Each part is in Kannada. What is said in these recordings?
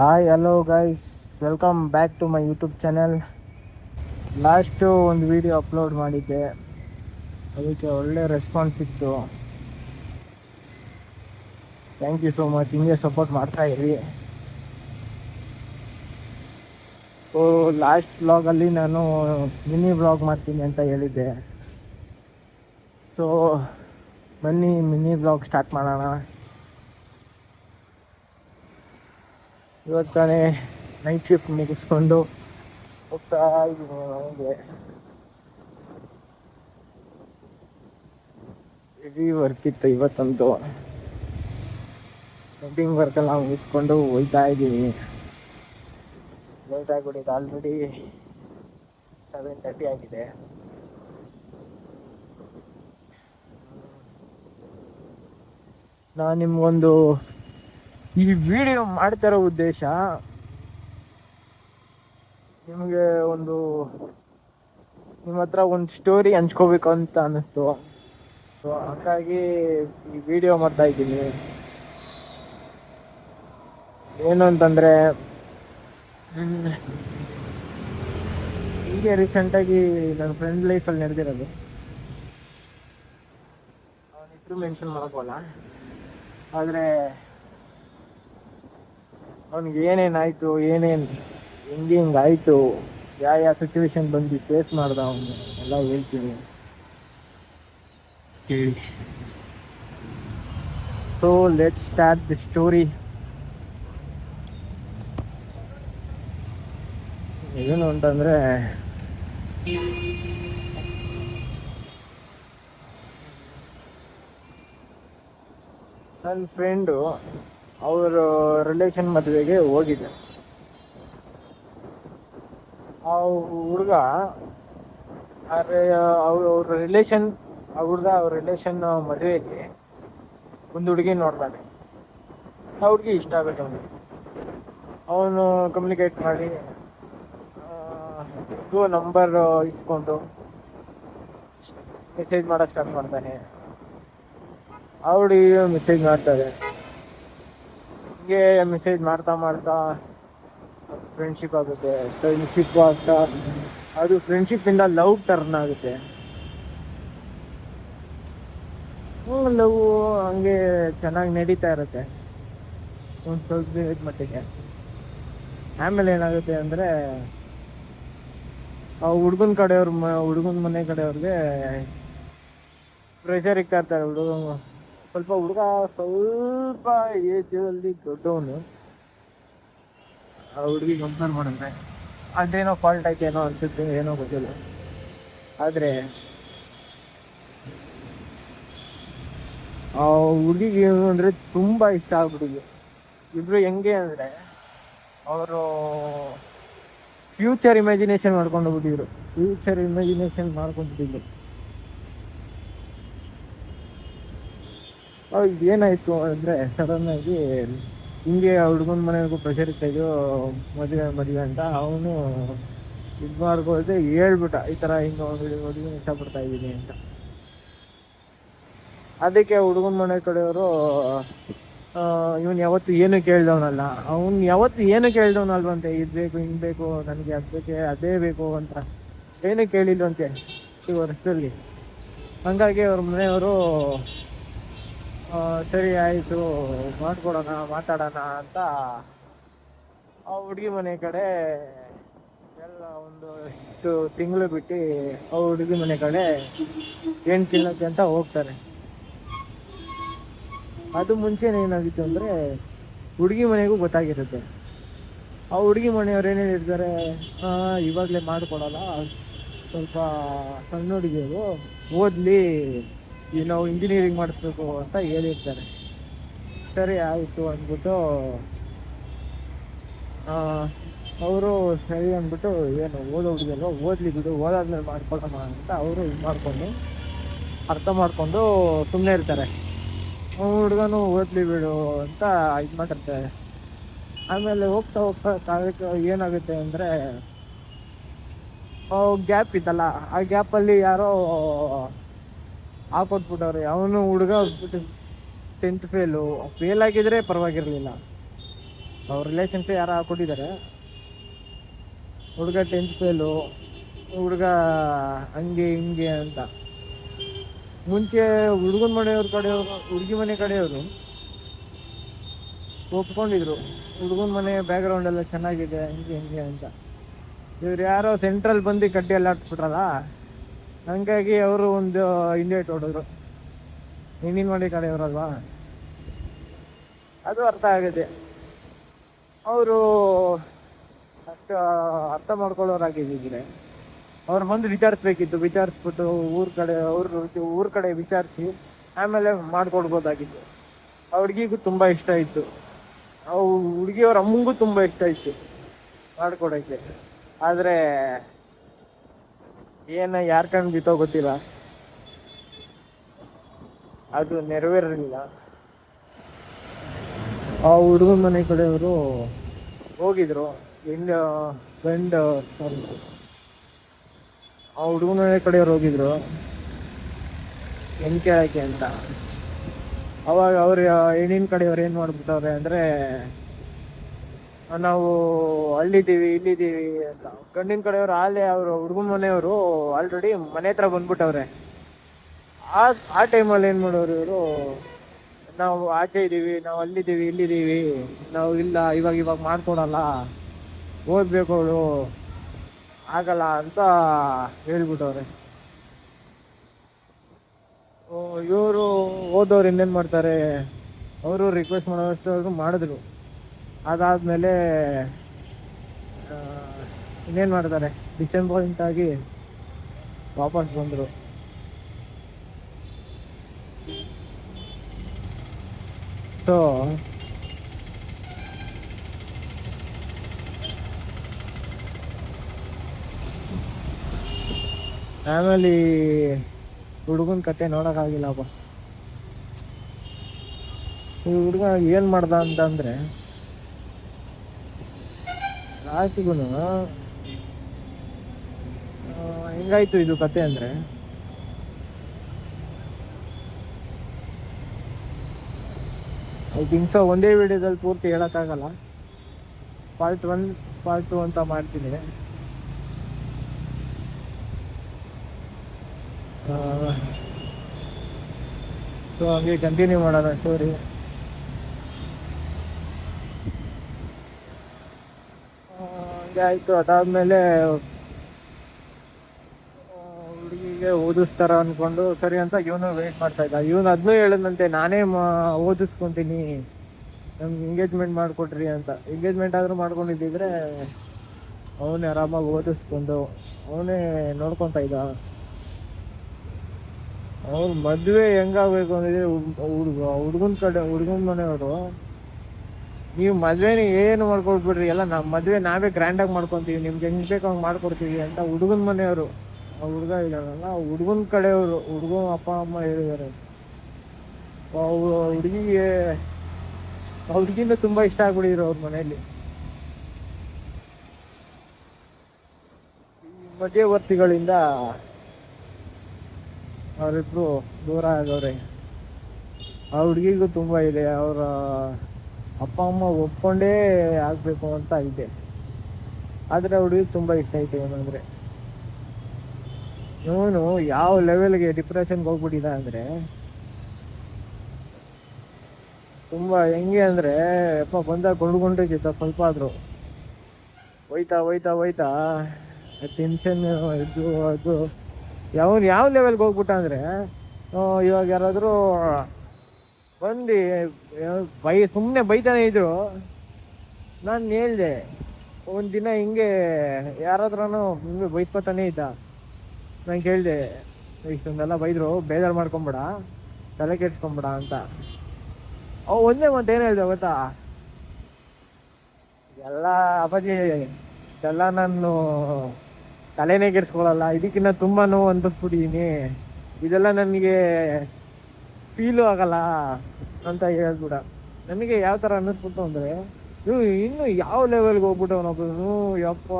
Hi hello guys, welcome back to my YouTube channel. Last ಒಂದು ವಿಡಿಯೋ ಅಪ್ಲೋಡ್ ಮಾಡಿದ್ದೆ, ಅದಕ್ಕೆ ಒಳ್ಳೆ ರೆಸ್ಪಾನ್ಸ್ ಇತ್ತು. Thank you so much. ಹಿಂಗೆ ಸಪೋರ್ಟ್ ಮಾಡ್ತಾ ಇರಿ. ಲಾಸ್ಟ್ ಬ್ಲಾಗಲ್ಲಿ ನಾನು ಮಿನಿ ಬ್ಲಾಗ್ ಮಾಡ್ತೀನಿ ಅಂತ ಹೇಳಿದ್ದೆ. ಸೊ ಬನ್ನಿ ಮಿನಿ ಬ್ಲಾಗ್ ಸ್ಟಾರ್ಟ್ ಮಾಡೋಣ. ಇವತ್ತು ತಾನೇ ನೈಟ್ ಶಿಫ್ಟ್ ಮುಗಿಸ್ಕೊಂಡು ಹೋಗ್ತಾ ಇದ್ದೀನಿ ಮನೆಗೆ. ಹೆವಿ ವರ್ಕ್ ಇತ್ತು ಇವತ್ತಂತೂ. ಪೇಂಟಿಂಗ್ ವರ್ಕೆಲ್ಲ ಮುಗಿಸ್ಕೊಂಡು ಹೋಗ್ತಾ ಇದ್ದೀನಿ. ಲೇಟ್ ಆಗಿಬಿಟ್ಟಿದೆ, ಆಲ್ರೆಡಿ 7:30 ಆಗಿದೆ. ನಾನು ನಿಮ್ಗೊಂದು ಈ ವಿಡಿಯೋ ಮಾಡ್ತಿರೋ ಉದ್ದೇಶ ನಿಮಗೆ ನಿಮ್ಮ ಹತ್ರ ಒಂದು ಸ್ಟೋರಿ ಹಂಚ್ಕೋಬೇಕು ಅಂತ ಅನ್ನಿಸ್ತು. ಸೊ ಹಾಗಾಗಿ ಈ ವಿಡಿಯೋ ಮಾಡ್ತಾ ಇದ್ದೀನಿ. ಏನು ಅಂತಂದರೆ, ಹೀಗೆ ರೀಸೆಂಟಾಗಿ ನನ್ನ ಫ್ರೆಂಡ್ ಲೈಫಲ್ಲಿ ನಡೆದಿರೋದು. ಅವನ ಹೆಸರು ಮೆನ್ಷನ್ ಮಾಡೋಕ್ಕಲ್ಲ, ಆದರೆ ಅವನಿಗೆ ಏನೇನಾಯಿತು, ಹೆಂಗಾಯಿತು, ಯಾವ ಸಿಚುವೇಶನ್ ಬಂದು ಫೇಸ್ ಮಾಡ್ದ ಅವನು ಎಲ್ಲ ಹೇಳ್ತೀನಿ ಕೇಳಿ. So let's start the story. ಏನು ಅಂತಂದರೆ, ನನ್ನ ಫ್ರೆಂಡು ಅವರು ರಿಲೇಷನ್ ಮದುವೆಗೆ ಹೋಗಿದ್ದೆ. ಆ ಹುಡುಗ ಅವ್ರ ರಿಲೇಷನ್ ಮದುವೆಗೆ ಒಂದು ಹುಡುಗಿ ನೋಡ್ತಾನೆ. ಆ ಹುಡುಗಿ ಇಷ್ಟ ಆಗುತ್ತೆ ಅವನಿಗೆ. ಅವನು ಕಮ್ಯುನಿಕೇಟ್ ಮಾಡಿ ನಂಬರ್ ಇಸ್ಕೊಂಡು ಮೆಸೇಜ್ ಮಾಡೋಕ್ಕೆ ಸ್ಟಾರ್ಟ್ ಮಾಡ್ತಾನೆ. ಆ ಹುಡುಗಿ ಮೆಸೇಜ್ ಮಾಡ್ತಾರೆ. ಹಿಂಗೆ ಮೆಸೇಜ್ ಮಾಡ್ತಾ ಫ್ರೆಂಡ್ಶಿಪ್ ಆಗುತ್ತೆ. ಫ್ರೆಂಡ್ಶಿಪ್ ಆಗ್ತಾ ಅದು ಫ್ರೆಂಡ್ಶಿಪ್ಪಿಂದ ಲವ್ ಟರ್ನ್ ಆಗುತ್ತೆ. ಲವ್ ಹಂಗೆ ಚೆನ್ನಾಗಿ ನಡೀತಾ ಇರುತ್ತೆ ಒಂದು ಸ್ವಲ್ಪ ದಿನದ ಮಟ್ಟಿಗೆ. ಆಮೇಲೆ ಏನಾಗುತ್ತೆ ಅಂದರೆ, ಆ ಹುಡುಗನ ಮನೆ ಕಡೆಯವ್ರಿಗೆ ಪ್ರೆಷರ್ ಇಕ್ತಾ ಇರ್ತಾರೆ. ಹುಡುಗ ಸ್ವಲ್ಪ ಏಜಲ್ಲಿ ದೊಡ್ಡವನು. ಆ ಹುಡುಗಿ ಕಂಪೇರ್ ಮಾಡಿದ್ರೆ ಅದೇನೋ ಫಾಲ್ಟ್ ಆಯ್ತೇನೋ ಅನ್ಸುತ್ತೆ, ಏನೋ ಗೊತ್ತಿಲ್ಲ. ಆದರೆ ಆ ಹುಡುಗಿಗೆ ಏನು ಅಂದರೆ ತುಂಬ ಇಷ್ಟ ಆಗ್ಬಿಟ್ಟಿದೆ. ಇಬ್ಬರು ಹೆಂಗೆ ಅಂದರೆ, ಅವರು ಫ್ಯೂಚರ್ ಇಮ್ಯಾಜಿನೇಷನ್ ಮಾಡ್ಕೊಂಡೋಗ್ಬಿಟ್ಟಿದ್ರು. ಏನಾಯಿತು ಅಂದರೆ, ಸಡನ್ನಾಗಿ ಹಿಂಗೆ ಹುಡುಗನ ಮನೆಗೂ ಪ್ರೆಷರ್ ಇರ್ತಾಯಿದ್ದು ಮದುವೆ ಅಂತ. ಅವನು ಇದು ಮಾಡ್ಕೊಳ್ದೆ ಹೇಳ್ಬಿಟ್ಟ, ಈ ಥರ ಹಿಂಗೆ ಹುಡುಗನ ಇಷ್ಟಪಡ್ತಾ ಇದ್ದೀನಿ ಅಂತ. ಅದಕ್ಕೆ ಹುಡುಗನ ಮನೆ ಕಡೆಯವರು ಇವನು ಯಾವತ್ತು ಏನು ಕೇಳ್ದವನಲ್ವಂತೆ. ಇದು ಬೇಕು, ಹಿಂಗೆ ಬೇಕು, ನನಗೆ ಅದು ಬೇಕೆ, ಅದೇ ಬೇಕು ಅಂತ ಏನು ಕೇಳಿಲ್ವಂತೆ ಈ ವರ್ಷದಲ್ಲಿ. ಹಾಗಾಗಿ ಅವ್ರ ಮನೆಯವರು ಸರಿ ಆಯಿತು ಮಾತಾಡೋಣ ಅಂತ ಆ ಹುಡುಗಿ ಮನೆ ಕಡೆ ಎಲ್ಲ ಒಂದಷ್ಟು ತಿಂಗಳು ಬಿಟ್ಟು ಆ ಹುಡುಗಿ ಮನೆ ಕಡೆ ಏನು ತಿನ್ನೋಕ್ಕೆ ಅಂತ ಹೋಗ್ತಾರೆ. ಅದು ಮುಂಚೆನೇ ಏನಾಗಿತ್ತು ಅಂದರೆ, ಹುಡುಗಿ ಮನೆಗೂ ಗೊತ್ತಾಗಿರುತ್ತೆ. ಆ ಹುಡುಗಿ ಮನೆಯವ್ರು ಏನು ಹೇಳಿರ್ತಾರೆ, ಇವಾಗಲೇ ಮಾಡಿಕೊಡಲ್ಲ, ಸ್ವಲ್ಪ ಸಣ್ಣ ಹುಡುಗಿಯರು ಓದಲಿ, ನಾವು ಇಂಜಿನಿಯರಿಂಗ್ ಮಾಡಿಸ್ಬೇಕು ಅಂತ ಹೇಳಿರ್ತಾರೆ. ಸರಿ ಆಯಿತು ಅಂದ್ಬಿಟ್ಟು ಅವರು ಸರಿ ಅಂದ್ಬಿಟ್ಟು, ಏನು ಓದೋ ಹುಡುಗಿಯಲ್ವ, ಓದಲಿ ಬಿಡು, ಓದಾದ್ಮೇಲೆ ಮಾಡ್ಕೊಳೋಣ ಅಂತ ಅವರು ಅರ್ಥ ಮಾಡಿಕೊಂಡು ಸುಮ್ಮನೆ ಇರ್ತಾರೆ. ಹುಡುಗನು ಓದಲಿ ಬಿಡು ಅಂತ ಇದು ಮಾಡಿರ್ತಾರೆ. ಆಮೇಲೆ ಹೋಗ್ತಾ ಕಾಲಕ್ಕೆ ಏನಾಗುತ್ತೆ ಅಂದರೆ, ಗ್ಯಾಪ್ ಇತ್ತಲ್ಲ, ಆ ಗ್ಯಾಪಲ್ಲಿ ಯಾರೋ ಹಾಕೊಟ್ಬಿಟ್ಟವ್ರೆ. ಅವನು ಹುಡುಗ 10th ಫೇಲ್ ಆಗಿದ್ರೆ ಪರವಾಗಿರಲಿಲ್ಲ. ಅವ್ರ ರಿಲೇಷನ್ಸ್ ಯಾರು ಕೊಟ್ಟಿದ್ದಾರೆ. ಹುಡುಗ 10th ಫೇಲು, ಹುಡುಗ ಹಂಗೆ ಹಿಂಗೆ ಅಂತ. ಮುಂಚೆ ಹುಡುಗನ ಮನೆಯವ್ರ ಕಡೆಯವರು, ಹುಡುಗಿ ಮನೆ ಕಡೆಯವರು ಒಪ್ಕೊಂಡಿದ್ರು, ಹುಡುಗನ ಮನೆ ಬ್ಯಾಕ್ಗ್ರೌಂಡ್ ಎಲ್ಲ ಚೆನ್ನಾಗಿದೆ ಹಂಗೆ ಹಿಂಗೆ ಅಂತ. ಇವ್ರು ಯಾರೋ ಸೆಂಟ್ರಲ್ ಬಂದು ಕಡ್ಡಿ ಎಲ್ಲ ಹಾಕ್ಬಿಟ್ರಲ್ಲ, ಹಂಗಾಗಿ ಅವರು ಒಂದು ಇಂಡಿಯೇಟ್ ಹೊಡೆದ್ರು. ಹೆಣ್ಣಿನ ಮನೆ ಕಡೆಯವರಲ್ವಾ, ಅದು ಅರ್ಥ ಆಗುತ್ತೆ. ಅವರು ಅಷ್ಟು ಅರ್ಥ ಮಾಡ್ಕೊಳ್ಳೋರಾಗಿದ್ದಿದ್ರೆ ಅವ್ರು ಬಂದು ವಿಚಾರಿಸ್ಬೇಕಿತ್ತು. ವಿಚಾರಿಸ್ಬಿಟ್ಟು ಊರ ಕಡೆ ವಿಚಾರಿಸಿ ಆಮೇಲೆ ಮಾಡ್ಕೊಡ್ಬೋದಾಗಿತ್ತು. ಆ ಹುಡುಗಿಗೂ ತುಂಬ ಇಷ್ಟ ಇತ್ತು, ಆ ಹುಡುಗಿಯವ್ರ ಅಮ್ಮಂಗೂ ತುಂಬ ಇಷ್ಟ ಇತ್ತು ಮಾಡ್ಕೊಡೋಕ್ಕೆ. ಆದರೆ ಯಾರ ಕಣ್ಣು ಬಿತ್ತೋ ಗೊತ್ತಿಲ್ಲ, ಅದು ನೆರವೇರಲಿಲ್ಲ. ಆ ಹುಡುಗನ ಮನೆ ಕಡೆಯವರು ಹೋಗಿದ್ರು, ಆ ಹುಡುಗನ ಮನೆ ಕಡೆಯವ್ರು ಹೋಗಿದ್ರು ಹೆಣ್ಣು ಕೇಳಕ್ಕೆ ಅಂತ. ಅವಾಗ ಅವ್ರು ಹೆಣ್ಣಿನ ಕಡೆಯವ್ರು ಏನು ಮಾಡ್ಬಿಟ್ಟವ್ರೆ ಅಂದರೆ, ನಾವು ಇಲ್ಲಿದ್ದೀವಿ ಅಂತ. ಗಂಡಿನ ಕಡೆಯವರು ಅವರು ಹುಡುಗನ ಮನೆಯವರು ಆಲ್ರೆಡಿ ಮನೆ ಹತ್ರ ಬಂದ್ಬಿಟ್ಟವ್ರೆ. ಆ ಟೈಮಲ್ಲಿ ಏನು ಮಾಡೋರು ಇವರು, ನಾವು ಆಚೆ ಇದ್ದೀವಿ, ನಾವು ಇಲ್ಲಿದ್ದೀವಿ, ನಾವು ಇಲ್ಲ ಇವಾಗ ಮಾಡ್ಕೊಡಲ್ಲ, ಓದ್ಬೇಕು ಅವಳು, ಆಗಲ್ಲ ಅಂತ ಹೇಳ್ಬಿಟ್ಟವ್ರೆ. ಇವರು ಓದೋರು ಇನ್ನೇನು ಮಾಡ್ತಾರೆ, ಅವರು ರಿಕ್ವೆಸ್ಟ್ ಮಾಡೋಷ್ಟು ಮಾಡಿದ್ರು. ಅದಾದಮೇಲೆ ಇನ್ನೇನು ಮಾಡ್ತಾರೆ, ಡಿಸಪಾಯಿಂಟ್ ಆಗಿ ವಾಪಸ್ ಬಂದರು. ಸೊ ಆಮೇಲೆ ಹುಡುಗನ ಕತೆ ನೋಡೋಕ್ಕಾಗಿಲ್ಲಪ್ಪ. ಈ ಹುಡುಗ ಏನು ಮಾಡ್ದ ಅಂತಂದರೆ, ಲಾಸ್ಟಿಗೂ ಹೆಂಗಾಯ್ತು ಇದು ಕತೆ ಅಂದರೆ, ಐ ಥಿಂಕ್ ಸೊ ಒಂದೇ ವಿಡಿಯೋದಲ್ಲಿ ಪೂರ್ತಿ ಹೇಳೋಕ್ಕಾಗಲ್ಲ, ಪಾರ್ಟ್ 1 ಪಾರ್ಟ್ 2 ಅಂತ ಮಾಡ್ತೀನಿ. ಸೊ ಹಂಗೆ ಕಂಟಿನ್ಯೂ ಮಾಡೋಣ ಸ್ಟೋರಿ. ಹಂಗೆ ಆಯಿತು. ಅದಾದಮೇಲೆ ಹುಡುಗಿಗೆ ಓದಿಸ್ತಾರ ಅಂದ್ಕೊಂಡು ಸರಿ ಅಂತ ಇವನು ವೆಯ್ಟ್ ಮಾಡ್ತಾ ಇದ್ದ. ಇವನು ಅದನ್ನೂ ಹೇಳಿದಂತೆ, ನಾನೇ ಓದಿಸ್ಕೊತೀನಿ, ನಮ್ಗೆ ಎಂಗೇಜ್ಮೆಂಟ್ ಮಾಡಿಕೊಡ್ರಿ ಅಂತ. ಎಂಗೇಜ್ಮೆಂಟ್ ಆದರೂ ಮಾಡ್ಕೊಂಡಿದ್ದಿದ್ರೆ ಅವನೇ ಆರಾಮಾಗಿ ಓದಿಸ್ಕೊಂಡು ಅವನೇ ನೋಡ್ಕೊತಾ ಇದ್ದ. ಅವ್ರ ಮದುವೆ ಹೆಂಗಾಗಬೇಕು ಅಂದಿದ್ರೆ, ಹುಡುಗನ ಮನೆಯವರು, ನೀವು ಮದುವೆನೇ ಏನು ಮಾಡ್ಕೊಡ್ಬಿಡ್ರಿ, ಎಲ್ಲ ನಮ್ಮ ಮದುವೆ ನಾವೇ ಗ್ರ್ಯಾಂಡಾಗಿ ಮಾಡ್ಕೊತೀವಿ, ನಿಮ್ಗೆ ಹೆಂಗೆ ಬೇಕು ಹಂಗೆ ಮಾಡ್ಕೊಡ್ತೀವಿ ಅಂತ ಹುಡುಗನ ಮನೆಯವರು, ಆ ಹುಡುಗ ಇದ್ದಾರಲ್ಲ ಹುಡುಗನ ಕಡೆಯವರು, ಹುಡುಗನ ಅಪ್ಪ ಅಮ್ಮ ಹೇಳಿದ್ದಾರೆ. ಹುಡುಗಿಂದ ತುಂಬ ಇಷ್ಟ ಆಗ್ಬಿಟ್ಟಿದ್ರು ಅವ್ರ ಮನೆಯಲ್ಲಿ. ಮಧ್ಯವರ್ತಿಗಳಿಂದ ಅವರಿಬ್ರು ದೂರ ಆಗವ್ರೆ. ಆ ಹುಡುಗಿಗೂ ತುಂಬ ಇದೆ, ಅವರ ಅಪ್ಪ ಅಮ್ಮ ಒಪ್ಕೊಂಡೇ ಆಗಬೇಕು ಅಂತ ಇದೆ. ಆದರೆ ಹುಡುಗಿಗೆ ತುಂಬ ಇಷ್ಟ ಐತೆ ಏನಂದರೆ, ಇವನು ಯಾವ ಲೆವೆಲ್ಗೆ ಡಿಪ್ರೆಷನ್ಗೆ ಹೋಗ್ಬಿಟ್ಟಿದ ಅಂದರೆ, ತುಂಬ ಹೆಂಗೆ ಅಂದರೆ ಬಂದಾಗ ಕೊಂಡ್ಕೊಂಡಿದ್ದ, ಸ್ವಲ್ಪ ಆದರೂ ಹೋಯ್ತಾ ಟೆನ್ಷನ್ ಇದು ಅದು ಯಾವ ಲೆವೆಲ್ಗೆ ಹೋಗ್ಬಿಟ್ಟ ಅಂದರೆ, ಇವಾಗ ಯಾರಾದರೂ ಬಂದು ಸುಮ್ಮನೆ ಬೈತಾನೆ ಇದ್ರು, ನಾನು ಹೇಳ್ದೆ ಒಂದಿನ ಹಿಂಗೆ ಯಾರಾದ್ರೂ ಹಿಂಗೆ ಬೈಸ್ಕೊತಾನೆ ಇದ್ದ. ನಾನು ಕೇಳಿದೆ, ಇಷ್ಟೊಂದೆಲ್ಲ ಬೈದರು, ಬೇಜಾರು ಮಾಡ್ಕೊಂಬೇಡ, ತಲೆ ಕೆಡ್ಸ್ಕೊಂಬೇಡ ಅಂತ. ಒಂದೇ ಮತ್ತೆ ಏನು ಹೇಳ್ದೆ ಗೊತ್ತಾ, ಎಲ್ಲ ಅಪ್ಪಾಜಿ ಎಲ್ಲ ನಾನು ತಲೆನೇ ಕೆಡ್ಸ್ಕೊಳಲ್ಲ, ಇದಕ್ಕಿಂತ ತುಂಬ ನೋವು ಅನ್ಭವಿಸ್ಬಿಟ್ಟಿದ್ದೀನಿ, ಇದೆಲ್ಲ ನನಗೆ ಫೀಲು ಆಗಲ್ಲ ಅಂತ ಹೇಳ್ಬಿಡ. ನನಗೆ ಯಾವ ಥರ ಅನ್ನಿಸ್ಬಿಟ್ಟು ಅಂದರೆ, ಇನ್ನು ಯಾವ ಲೆವೆಲ್ಗೆ ಹೋಗ್ಬಿಟ್ಟು ಅವನೊಬ್ಬನು ಯಪ್ಪ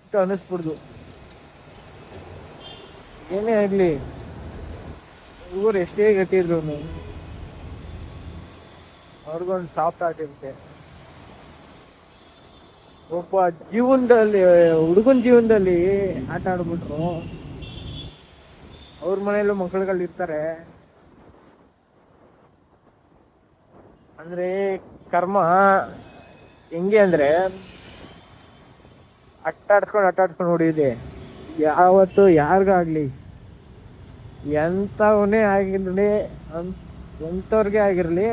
ಅಂತ ಅನ್ನಿಸ್ಬಿಡ್ದು. ಏನೇ ಆಗಲಿ ಇವರು ಎಷ್ಟೇ ಗಟ್ಟಿದ್ರು ಅವ್ರಿಗೊಂದು ಸಾಫ್ಟ್ ಆರ್ಟ್ ಇರುತ್ತೆ. ಒಬ್ಬ ಜೀವನದಲ್ಲಿ ಹುಡುಗನ ಜೀವನದಲ್ಲಿ ಆಟ ಆಡ್ಬಿಟ್ರು, ಅವ್ರ ಮನೆಯಲ್ಲೂ ಮಕ್ಕಳುಗಳು ಇರ್ತಾರೆ. ಅಂದ್ರೆ ಕರ್ಮ ಹೆಂಗೆ ಅಂದ್ರೆ ಅಟ್ಟಾಡ್ಸ್ಕೊಂಡು ಹೊಡಿದೆ. ಯಾವತ್ತು ಯಾರಿಗಾಗ್ಲಿ, ಎಂಥವನೇ ಆಗಿರ್ಲಿ, ಎಂಥವ್ರಿಗೆ ಆಗಿರ್ಲಿ,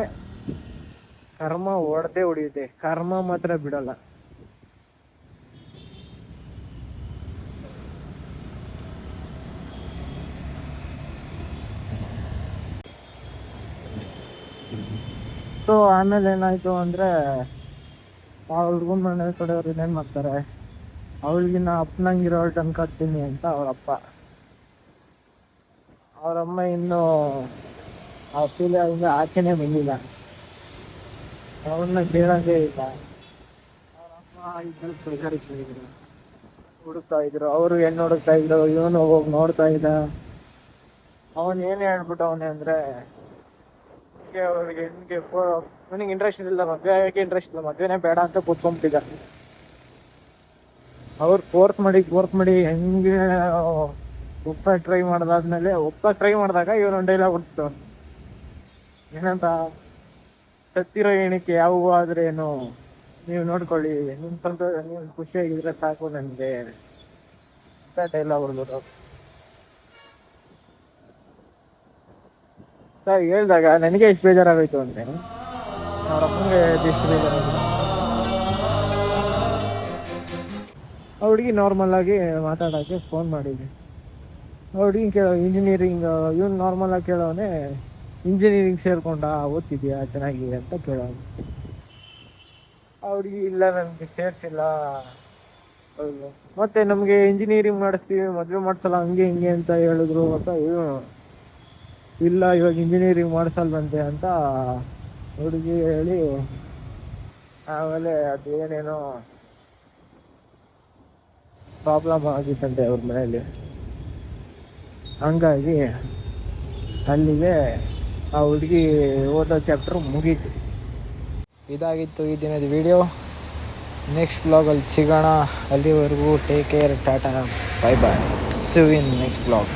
ಕರ್ಮ ಹೊಡೆದೇ ಹೊಡಿಯುತ್ತೆ. ಕರ್ಮ ಮಾತ್ರ ಬಿಡಲ್ಲ. ಸೊ ಆಮೇಲೆ ಏನಾಯ್ತು ಅಂದ್ರೆ ಆ ಹುಡ್ಗನ್ ಮನೆ ಕಡೆಯವ್ರು ಇನ್ನೇನ್ ಮಾಡ್ತಾರೆ, ಅವಳಿಗಿನ್ನ ಅಪ್ಪನಂಗಿರೋ ಅನ್ಕೊತೀನಿ ಅಂತ ಅವರಪ್ಪ. ಅವರಮ್ಮ ಇನ್ನು ಆ ಫೀಲಿಂದ ಆಚೆನೆ ಬಂದಿಲ್ಲ, ಅವನ್ನ ಕೇಳಂಗೇ ಇಲ್ಲ. ಅವರಮ್ಮ ಇದ್ರು ಹುಡುಕ್ತಾ ಇದ್ರು, ಅವರು ಹೆಣ್ಣು ಹುಡುಕ್ತಾ ಇದ್ರು, ಇವನು ಹೋಗಿ ನೋಡ್ತಾ ಇದ್ದ. ಅವನ್ ಏನ್ ಹೇಳ್ಬಿಟ್ಟು ಅವನೇ ಅಂದ್ರೆ ಅವ್ರಿಗೆ ಹೆಣ್ಣಿಗೆ ನನಗೆ ಇಂಟ್ರೆಸ್ಟ್ ಇಲ್ಲ, ಮದ್ವೆಗೆ ಇಂಟ್ರೆಸ್ಟ್ ಇಲ್ಲ, ಮದ್ವೆನೇ ಬೇಡ ಅಂತ ಕೂತ್ಕೊಂಡ್ಬಿಟ್ಟಿದ್ದ. ಅವ್ರು ಫೋರ್ಸ್ ಮಾಡಿ ಹೆಂಗೆ ಒಪ್ಪ ಟ್ರೈ ಮಾಡಿದಾಗ ಇವನೊಂದು ಡೈಲಾಗ್ ಬಿಡ್ತು, ಏನಂತ, ಸತ್ತಿರೋ ಎಣಿಕೆ ಯಾವುವು ಆದ್ರೆ ಏನು, ನೀವು ನೋಡ್ಕೊಳ್ಳಿ, ನಿಮ್ ಸ್ವಂತ ನೀವು ಖುಷಿಯಾಗಿದ್ರೆ ಸಾಕು ನನಗೆ ಅಂತ ಡೈಲಾಗ್ ಹೊಡ್ಬಿಟ್ಟು ಸರ್ ಹೇಳ್ದಾಗ ನನಗೆ ಎಷ್ಟು ಬೇಜಾರಾಗೋಯ್ತು ಅಂದ್ರೆ ಅವ್ರ ಅಪ್ಪನಿಗೆ ಎಷ್ಟು ಬೇಜಾರಾಗಿತ್ತು. ಆ ಹುಡುಗಿ ನಾರ್ಮಲ್ ಆಗಿ ಮಾತಾಡೋಕ್ಕೆ ಫೋನ್ ಮಾಡಿದ್ವಿ. ಆ ಹುಡುಗಿ ಇಂಜಿನಿಯರಿಂಗ್, ಇವನು ನಾರ್ಮಲ್ ಆಗಿ ಕೇಳೋನೆ, ಇಂಜಿನಿಯರಿಂಗ್ ಸೇರ್ಕೊಂಡ, ಓದ್ತಿದ್ಯಾ ಚೆನ್ನಾಗಿ ಅಂತ ಕೇಳೋನು. ಆ ಹುಡುಗಿ ಇಲ್ಲ ನನಗೆ ಸೇರ್ಸಿಲ್ಲ, ಹೌದು ಮತ್ತೆ ನಮಗೆ ಇಂಜಿನಿಯರಿಂಗ್ ಮಾಡಿಸ್ತೀವಿ, ಮದುವೆ ಮಾಡಿಸಲ್ಲ, ಹಂಗೆ ಹಿಂಗೆ ಅಂತ ಹೇಳಿದ್ರು ಅಂತ ಇಲ್ಲ ಇವಾಗ ಇಂಜಿನಿಯರಿಂಗ್ ಮಾಡಿಸಲ್ವಂತೆ ಅಂತ ಹುಡುಗಿ ಹೇಳಿ, ಆಮೇಲೆ ಅದೇನೇನೋ ಪ್ರಾಬ್ಲಮ್ ಆಗಿತ್ತಂತೆ ಅವ್ರ ಮನೆಯಲ್ಲಿ. ಹಂಗಾಗಿ ಅಲ್ಲಿಗೆ ಆ ಹುಡುಗಿ ಓದೋ ಚಾಪ್ಟರ್ ಮುಗೀತು. ಇದಾಗಿತ್ತು ಈ ದಿನದ ವಿಡಿಯೋ. ನೆಕ್ಸ್ಟ್ ಬ್ಲಾಗಲ್ಲಿ ಸಿಗೋಣ. ಅಲ್ಲಿವರೆಗೂ take care, tata, bye bye, see you in next blog.